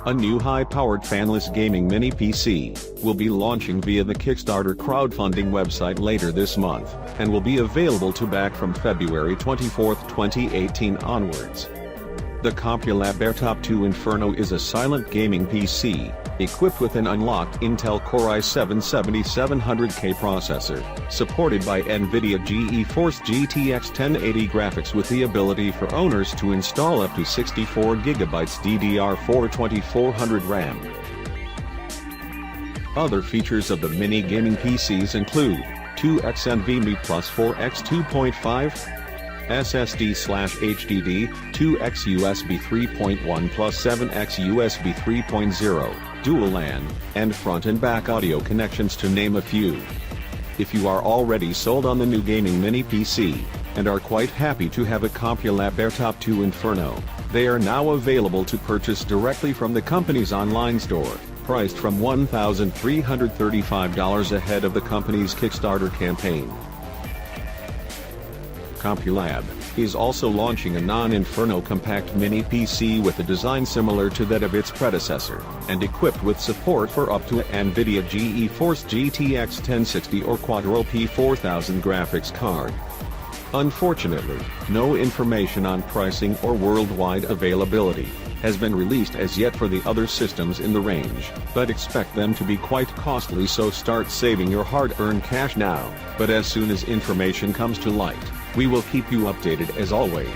A new high-powered fanless gaming mini PC will be launching via the Kickstarter crowdfunding website later this month, and will be available to back from February 24, 2018 onwards. The Compulab Airtop2 Inferno is a silent gaming PC, equipped with an unlocked Intel Core i7-7700K processor, supported by NVIDIA GeForce GTX 1080 graphics with the ability for owners to install up to 64GB DDR4 2400 RAM. Other features of the mini gaming PCs include 2x NVMe plus 4x 2.5 SSD/HDD, 2x USB 3.1 plus 7x USB 3.0, dual LAN, and front and back audio connections to name a few. If you are already sold on the new gaming mini PC, and are quite happy to have a Compulab Airtop2 Inferno, they are now available to purchase directly from the company's online store, priced from $1,335 ahead of the company's Kickstarter campaign. Compulab is also launching a non-Inferno compact mini PC with a design similar to that of its predecessor, and equipped with support for up to NVIDIA GeForce GTX 1060 or Quadro P4000 graphics card. Unfortunately, no information on pricing or worldwide availability has been released as yet for the other systems in the range, but expect them to be quite costly, so start saving your hard-earned cash now. But as soon as information comes to light, we will keep you updated as always.